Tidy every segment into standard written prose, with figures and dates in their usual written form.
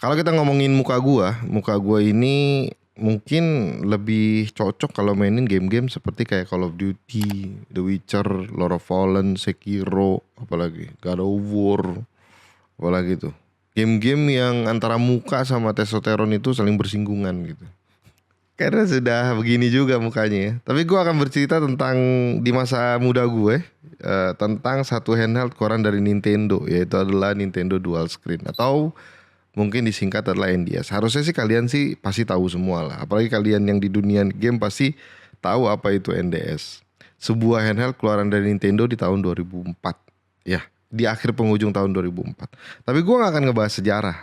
Kalau kita ngomongin muka gua ini mungkin lebih cocok kalau mainin game-game seperti kayak Call of Duty, The Witcher, Lord of Fallen, Sekiro, apalagi God of War, apalagi tuh. Game-game yang antara muka sama testosteron itu saling bersinggungan gitu. Karena sudah begini juga mukanya ya. Tapi gue akan bercerita tentang di masa muda gue, tentang satu handheld keluaran dari Nintendo, yaitu adalah Nintendo Dual Screen atau mungkin disingkat adalah NDS. Harusnya sih kalian sih pasti tahu semua lah. Apalagi kalian yang di dunia game pasti tahu apa itu NDS. Sebuah handheld keluaran dari Nintendo di tahun 2004. Ya, di akhir penghujung tahun 2004. Tapi gue gak akan ngebahas sejarah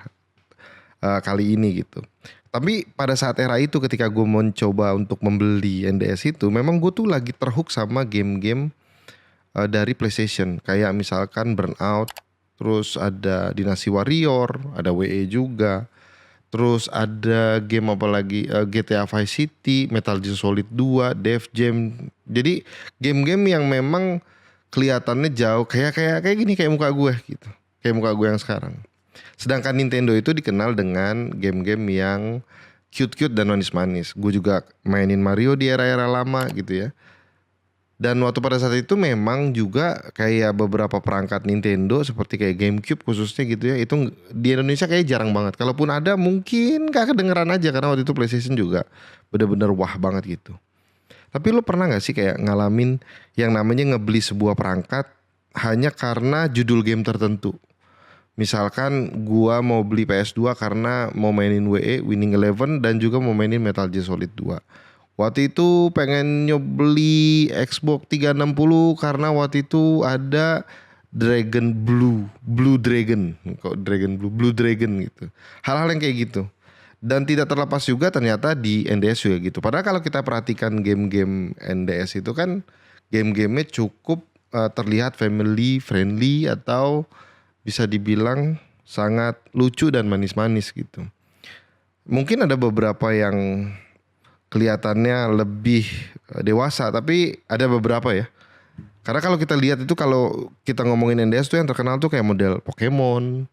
kali ini gitu. Tapi pada saat era itu ketika gue mencoba untuk membeli NDS itu, memang gue tuh lagi terhook sama game-game dari PlayStation. Kayak misalkan Burnout, terus ada Dynasty Warrior, ada WE juga. Terus ada game apa lagi, GTA Vice City, Metal Gear Solid 2, Def Jam. Jadi game-game yang memang kelihatannya jauh kayak gini kayak muka gue gitu. Kayak muka gue yang sekarang. Sedangkan Nintendo itu dikenal dengan game-game yang cute-cute dan manis-manis. Gue juga mainin Mario di era-era lama gitu ya. Dan waktu pada saat itu memang juga kayak beberapa perangkat Nintendo seperti kayak GameCube khususnya gitu ya. Itu di Indonesia kayak jarang banget. Kalaupun ada mungkin gak kedengeran aja karena waktu itu PlayStation juga bener-bener wah banget gitu. Tapi lu pernah gak sih kayak ngalamin yang namanya ngebeli sebuah perangkat hanya karena judul game tertentu? Misalkan gua mau beli PS2 karena mau mainin WE, Winning Eleven dan juga mau mainin Metal Gear Solid 2. Waktu itu pengen beli Xbox 360 karena waktu itu ada Dragon Blue, Blue Dragon, kok Dragon Blue, Blue Dragon gitu. Hal-hal yang kayak gitu. Dan tidak terlepas juga ternyata di NDS juga gitu. Padahal kalau kita perhatikan game-game NDS itu kan game-gamenya cukup terlihat family friendly atau bisa dibilang sangat lucu dan manis-manis gitu. Mungkin ada beberapa yang kelihatannya lebih dewasa, tapi ada beberapa ya. Karena kalau kita lihat itu kalau kita ngomongin NDS tuh yang terkenal tuh kayak model Pokemon,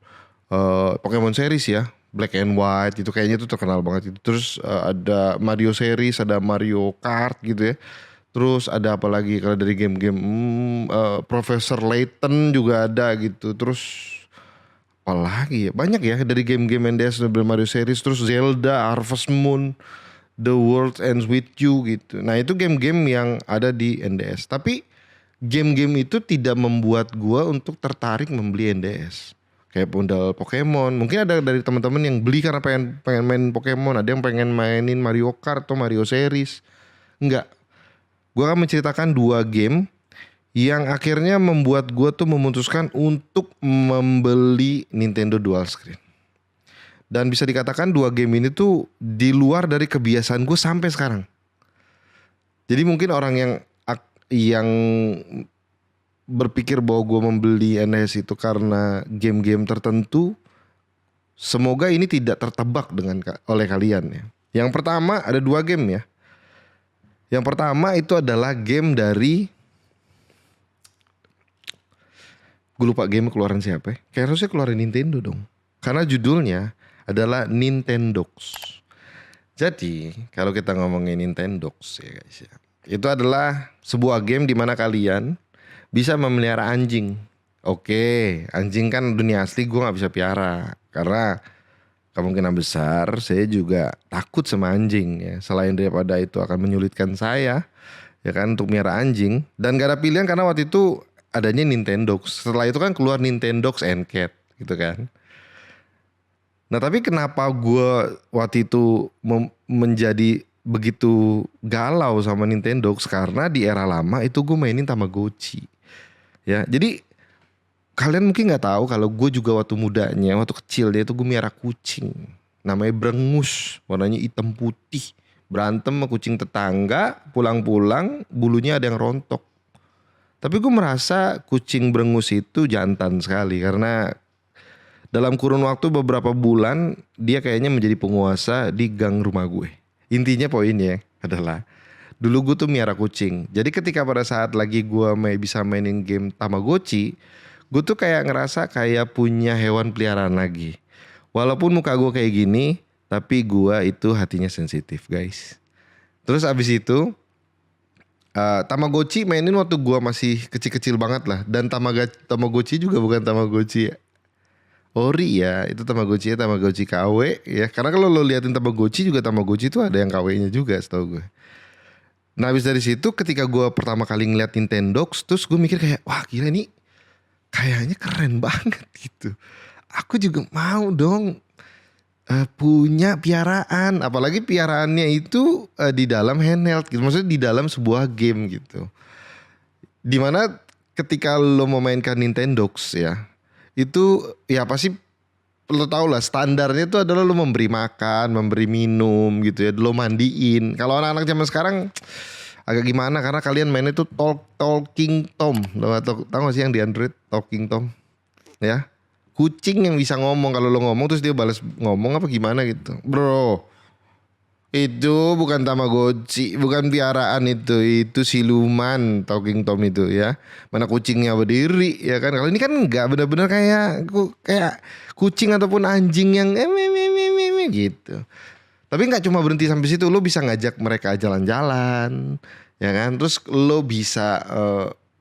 Pokemon series ya, Black and White itu kayaknya tuh terkenal banget itu. Terus ada Mario series, ada Mario Kart gitu ya. Terus ada apa lagi kalau dari game-game Professor Layton juga ada gitu. Terus apa lagi ya? Banyak ya dari game-game NDS dari Mario series. Terus Zelda, Harvest Moon, The World Ends With You gitu. Nah itu game-game yang ada di NDS. Tapi game-game itu tidak membuat gua untuk tertarik membeli NDS. Kayak model Pokemon. Mungkin ada dari teman-teman yang beli karena pengen main Pokemon. Ada yang pengen mainin Mario Kart atau Mario series. Enggak. Gua akan menceritakan dua game yang akhirnya membuat gua tuh memutuskan untuk membeli Nintendo Dual Screen. Dan bisa dikatakan dua game ini tuh di luar dari kebiasaan gue sampai sekarang. Jadi mungkin orang yang berpikir bahwa gue membeli NS itu karena game-game tertentu, semoga ini tidak tertebak oleh kalian ya. Yang pertama ada dua game ya. Yang pertama itu adalah game dari, gue lupa game keluaran siapa ya. Kayak harusnya keluaran Nintendo dong. Karena judulnya adalah Nintendogs. Jadi kalau kita ngomongin Nintendogs ya guys ya, itu adalah sebuah game di mana kalian bisa memelihara anjing. Oke, anjing kan dunia asli gue nggak bisa piara karena kemungkinan besar saya juga takut sama anjing ya. Selain daripada itu akan menyulitkan saya ya kan untuk melihara anjing, dan gak ada pilihan karena waktu itu adanya Nintendogs. Setelah itu kan keluar Nintendogs and Cat gitu kan. Nah tapi kenapa gue waktu itu menjadi begitu galau sama Nintendogs, karena di era lama itu gue mainin Tamagotchi. Ya, jadi kalian mungkin nggak tahu kalau gue juga waktu mudanya, waktu kecil dia itu gue miara kucing. Namanya Brengus, warnanya hitam putih. Berantem sama kucing tetangga, pulang-pulang bulunya ada yang rontok. Tapi gue merasa kucing Brengus itu jantan sekali karena dalam kurun waktu beberapa bulan dia kayaknya menjadi penguasa di gang rumah gue. Intinya poinnya adalah dulu gue tuh miara kucing. Jadi ketika pada saat lagi gue bisa mainin game Tamagotchi, gue tuh kayak ngerasa kayak punya hewan peliharaan lagi. Walaupun muka gue kayak gini, tapi gue itu hatinya sensitif guys. Terus abis itu Tamagotchi mainin waktu gue masih kecil-kecil banget lah. Dan Tamagotchi juga bukan Tamagotchi ori ya. Itu Tamagotchi KW ya. Karena kalau lo liatin Tamagotchi juga, Tamagotchi itu ada yang KW-nya juga setahu gue. Nah habis dari situ ketika gue pertama kali ngeliat Nintendogs, terus gue mikir kayak wah gila ini kayaknya keren banget gitu. Aku juga mau dong punya piaraan, apalagi piaraannya itu di dalam handheld gitu, maksudnya di dalam sebuah game gitu. Dimana ketika lo memainkan Nintendogs ya, itu ya pasti lo tau lah standarnya itu adalah lo memberi makan, memberi minum gitu ya, lo mandiin. Kalau anak-anak zaman sekarang agak gimana karena kalian mainnya tuh Talking Tom, lo tau gak sih yang di Android Talking Tom ya? Kucing yang bisa ngomong, kalau lo ngomong terus dia balas ngomong apa gimana gitu. Bro, itu bukan Tamagotchi, bukan piaraan itu siluman Talking Tom itu ya. Mana kucingnya berdiri ya kan. Kalau ini kan enggak, benar-benar kayak kucing ataupun anjing yang gitu. Tapi nggak cuma berhenti sampai situ, lo bisa ngajak mereka jalan-jalan ya kan. Terus lo bisa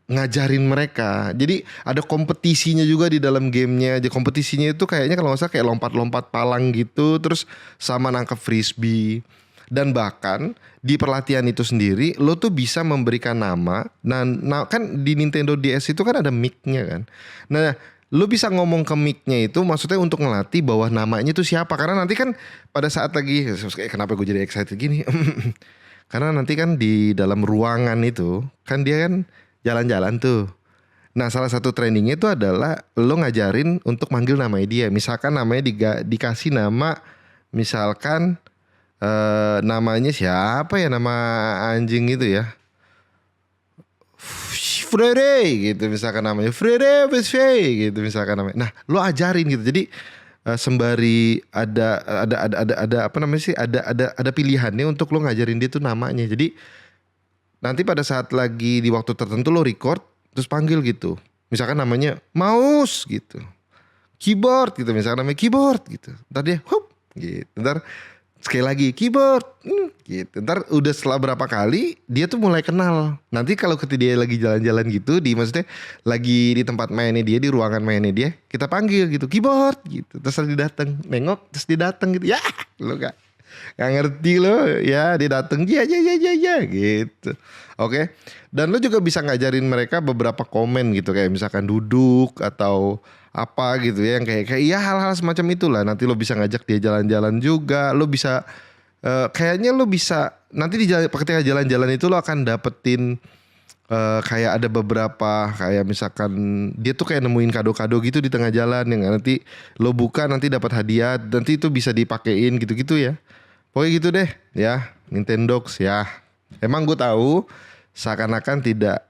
ngajarin mereka. Jadi ada kompetisinya juga di dalam gamenya. Jadi kompetisinya itu kayaknya kalau nggak salah kayak lompat-lompat palang gitu, terus sama nangkep frisbee. Dan bahkan di pelatihan itu sendiri lo tuh bisa memberikan nama. Nah kan di Nintendo DS itu kan ada mic-nya kan. Nah lo bisa ngomong ke mic-nya itu maksudnya untuk ngelatih bahwa namanya itu siapa. Karena nanti kan pada saat lagi, kenapa gue jadi excited gini? Karena nanti kan di dalam ruangan itu kan dia kan jalan-jalan tuh. Nah salah satu trainingnya itu adalah lo ngajarin untuk manggil namanya dia. Misalkan namanya dikasih nama, misalkan namanya siapa ya, nama anjing itu ya, Freddy gitu misalkan namanya, Freddy gitu misalkan namanya. Nah lo ajarin gitu. Jadi sembari ada apa namanya sih, ada pilihannya untuk lo ngajarin dia tuh namanya. Jadi nanti pada saat lagi di waktu tertentu lo record terus panggil gitu. Misalkan namanya mouse gitu, keyboard gitu, misalkan namanya keyboard gitu. Ntar dia hup gitu. Ntar sekali lagi keyboard gitu. Ntar udah setelah berapa kali dia tuh mulai kenal. Nanti kalau ketika dia lagi jalan-jalan gitu, maksudnya lagi di tempat mainnya dia, di ruangan mainnya dia, kita panggil gitu keyboard gitu. Terus dia datang, nengok terus dia datang gitu. Ya lo gak ngerti lo ya, dia dateng ya gitu. Oke. Dan lo juga bisa ngajarin mereka beberapa komen gitu, kayak misalkan duduk atau apa gitu ya, yang kayak ya hal-hal semacam itulah. Nanti lo bisa ngajak dia jalan-jalan juga. Lo bisa kayaknya lo bisa nanti ketika jalan-jalan itu lo akan dapetin kayak ada beberapa kayak misalkan dia tuh kayak nemuin kado-kado gitu di tengah jalan yang nanti lo buka nanti dapat hadiah, nanti itu bisa dipakein gitu-gitu ya. Pokoknya gitu deh ya, Nintendogs ya. Emang gue tahu seakan-akan tidak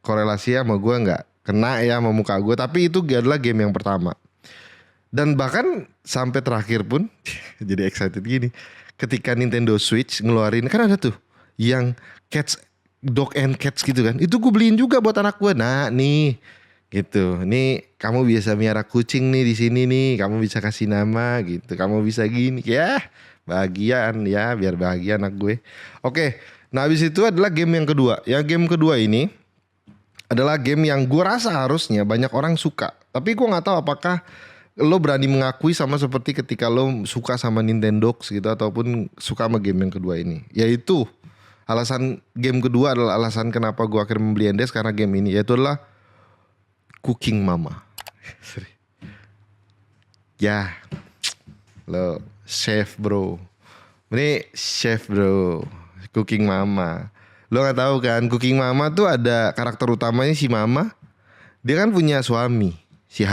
korelasi sama gue, nggak kena ya sama muka gue, tapi itu adalah game yang pertama. Dan bahkan sampai terakhir pun jadi excited gini. Ketika Nintendo Switch ngeluarin kan ada tuh yang dog and cats gitu kan. Itu gue beliin juga buat anak gue. Nah nih gitu. Nih kamu biasa miara kucing nih di sini nih. Kamu bisa kasih nama gitu. Kamu bisa gini ya. Bahagian ya, biar bahagia anak gue. Oke. Nah habis itu adalah game yang kedua. Yang game kedua ini adalah game yang gue rasa harusnya banyak orang suka. Tapi gue gak tahu apakah lo berani mengakui sama seperti ketika lo suka sama Nintendogs gitu, ataupun suka sama game yang kedua ini. Yaitu alasan game kedua adalah alasan kenapa gue akhirnya membeli NDS, karena game ini, yaitu adalah Cooking Mama. Ya, lo chef bro. Ini chef bro, Cooking Mama. Lo gak tahu kan, Cooking Mama tuh ada karakter utamanya si Mama. Dia kan punya suami, si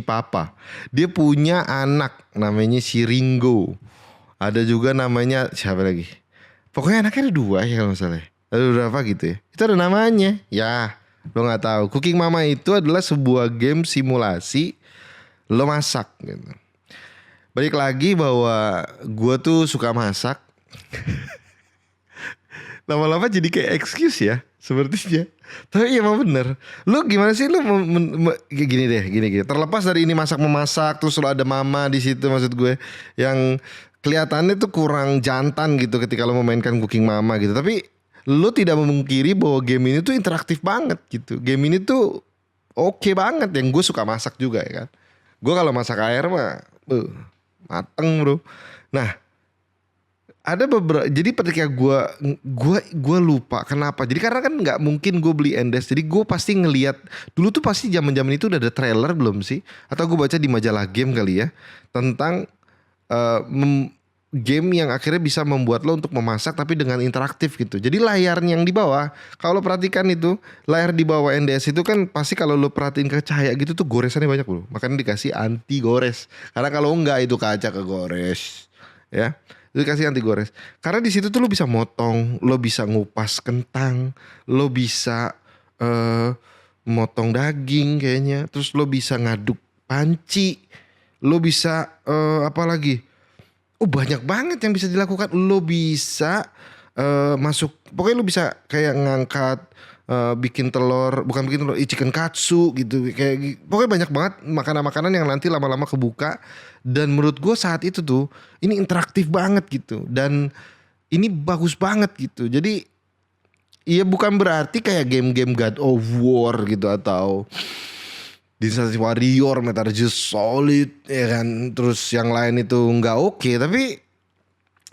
Papa. Dia punya anak namanya si Ringo. Ada juga namanya siapa lagi? Pokoknya anaknya ada 2 ya kalau nggak salah. Ada berapa gitu ya. Itu ada namanya. Ya, lo gak tahu. Cooking Mama itu adalah sebuah game simulasi lo masak gitu. Balik lagi bahwa gue tuh suka masak. Lama-lama jadi kayak excuse ya sepertinya. Tapi emang bener. Lu gimana sih lu kayak gini. Terlepas dari ini masak memasak terus lu ada mama di situ maksud gue yang kelihatannya tuh kurang jantan gitu ketika lu memainkan Cooking Mama gitu. Tapi lu tidak memungkiri bahwa game ini tuh interaktif banget gitu. Game ini tuh oke banget yang gue suka masak juga ya kan. Gue kalau masak air mah mateng bro. Nah ada beberapa jadi ketika gue lupa kenapa jadi karena kan nggak mungkin gue beli Endes jadi gue pasti ngelihat dulu tuh pasti zaman itu udah ada trailer belum sih atau gue baca di majalah game kali ya tentang game yang akhirnya bisa membuat lo untuk memasak tapi dengan interaktif gitu jadi layarnya yang di bawah kalau lo perhatikan itu layar di bawah NDS itu kan pasti kalau lo perhatiin ke cahaya gitu tuh goresannya banyak bro makanya dikasih anti gores karena kalau enggak itu kaca kegores ya itu kasih anti gores. Karena di situ tuh lo bisa motong, lo bisa ngupas kentang, lo bisa motong daging kayaknya, terus lo bisa ngaduk panci, lo bisa apa lagi? Oh banyak banget yang bisa dilakukan. Lo bisa masuk, pokoknya lo bisa kayak ngangkat, bikin telur, bukan bikin telur, chicken katsu gitu, kayak pokoknya banyak banget makanan-makanan yang nanti lama-lama kebuka. Dan menurut gue saat itu tuh ini interaktif banget gitu dan ini bagus banget gitu. Jadi iya bukan berarti kayak game-game God of War gitu atau Dynasty Warrior, Metal Gear Solid ya kan. Terus yang lain itu nggak oke tapi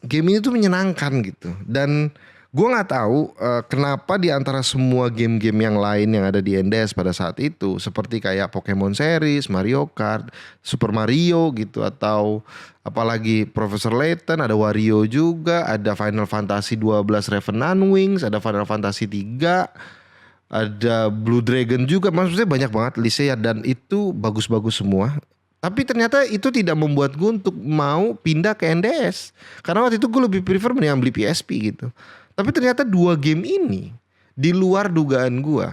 game ini tuh menyenangkan gitu. Dan gue nggak tahu kenapa di antara semua game-game yang lain yang ada di NDS pada saat itu seperti kayak Pokemon series, Mario Kart, Super Mario gitu atau apalagi Professor Layton, ada Wario juga, ada Final Fantasy 12 Revenant Wings, ada Final Fantasy 3, ada Blue Dragon juga, maksudnya banyak banget listnya dan itu bagus-bagus semua. Tapi ternyata itu tidak membuat gue untuk mau pindah ke NDS. Karena waktu itu gue lebih prefer mendingan beli PSP gitu. Tapi ternyata dua game ini di luar dugaan gue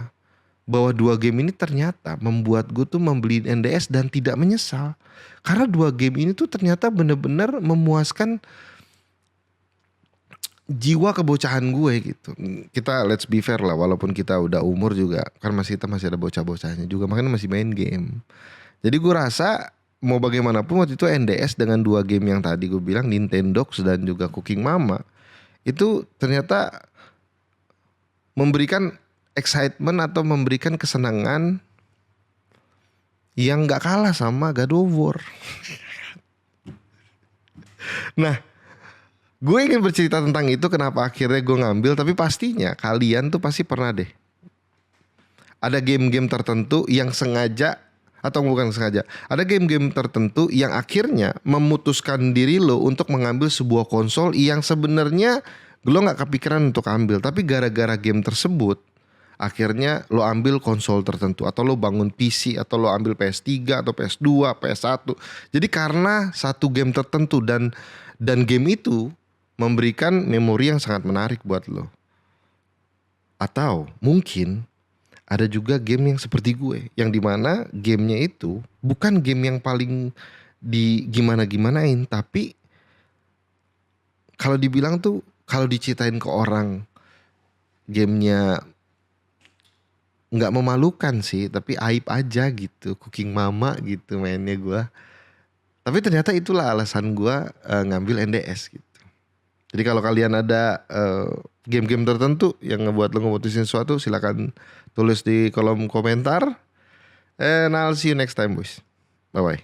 bahwa dua game ini ternyata membuat gue tuh membeli NDS dan tidak menyesal. Karena dua game ini tuh ternyata benar-benar memuaskan jiwa kebocahan gue gitu. Kita let's be fair lah walaupun kita udah umur juga kan kita masih ada bocah-bocahnya juga makanya masih main game. Jadi gue rasa mau bagaimanapun waktu itu NDS dengan dua game yang tadi gue bilang Nintendogs dan juga Cooking Mama itu ternyata memberikan excitement atau memberikan kesenangan yang gak kalah sama God of War. Nah gue ingin bercerita tentang itu kenapa akhirnya gue ngambil tapi pastinya kalian tuh pasti pernah deh ada game-game tertentu yang sengaja atau bukan sengaja ada game-game tertentu yang akhirnya memutuskan diri lo untuk mengambil sebuah konsol yang sebenarnya lo gak kepikiran untuk ambil tapi gara-gara game tersebut akhirnya lo ambil konsol tertentu atau lo bangun PC atau lo ambil PS3 atau PS2, PS1 jadi karena satu game tertentu dan game itu memberikan memori yang sangat menarik buat lo atau mungkin ada juga game yang seperti gue yang dimana gamenya itu bukan game yang paling di gimana-gimanain tapi kalau dibilang tuh kalau diceritain ke orang gamenya nggak memalukan sih tapi aib aja gitu Cooking Mama gitu mainnya gue tapi ternyata itulah alasan gue ngambil NDS gitu. Jadi kalau kalian ada game-game tertentu yang ngebuat lo ngemutusin sesuatu silakan tulis di kolom komentar. And I'll see you next time boys. Bye bye.